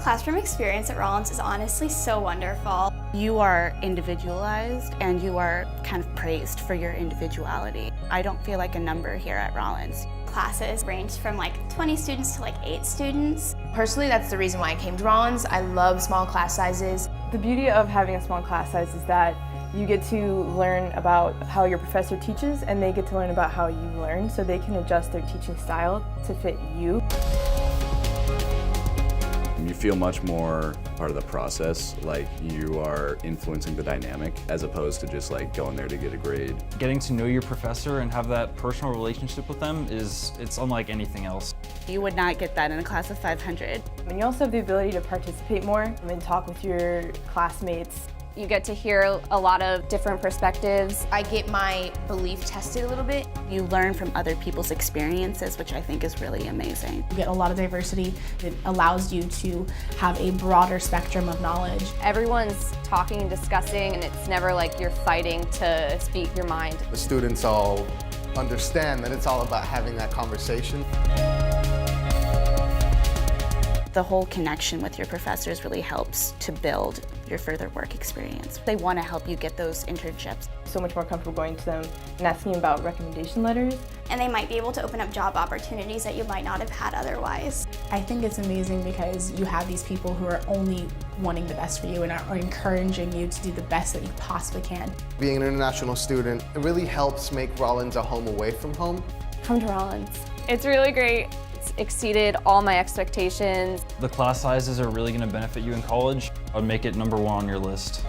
classroom experience at Rollins is honestly so wonderful. You are individualized and you are kind of praised for your individuality. I don't feel like a number here at Rollins. Classes range from like 20 students to like 8 students. Personally, that's the reason why I came to Rollins. I love small class sizes. The beauty of having a small class size is that you get to learn about how your professor teaches and they get to learn about how you learn, so they can adjust their teaching style to fit you. You feel much more part of the process, like you are influencing the dynamic as opposed to just like going there to get a grade. Getting to know your professor and have that personal relationship with them it's unlike anything else. You would not get that in a class of 500. And you also have the ability to participate more and talk with your classmates. You get to hear a lot of different perspectives. I get my belief tested a little bit. You learn from other people's experiences, which I think is really amazing. You get a lot of diversity. It allows you to have a broader spectrum of knowledge. Everyone's talking and discussing, and it's never like you're fighting to speak your mind. The students all understand that it's all about having that conversation. The whole connection with your professors really helps to build your further work experience. They want to help you get those internships. So much more comfortable going to them and asking about recommendation letters. And they might be able to open up job opportunities that you might not have had otherwise. I think it's amazing because you have these people who are only wanting the best for you and are encouraging you to do the best that you possibly can. Being an international student, it really helps make Rollins a home away from home. Come to Rollins. It's really great. It's exceeded all my expectations. The class sizes are really going to benefit you in college. I would make it #1 on your list.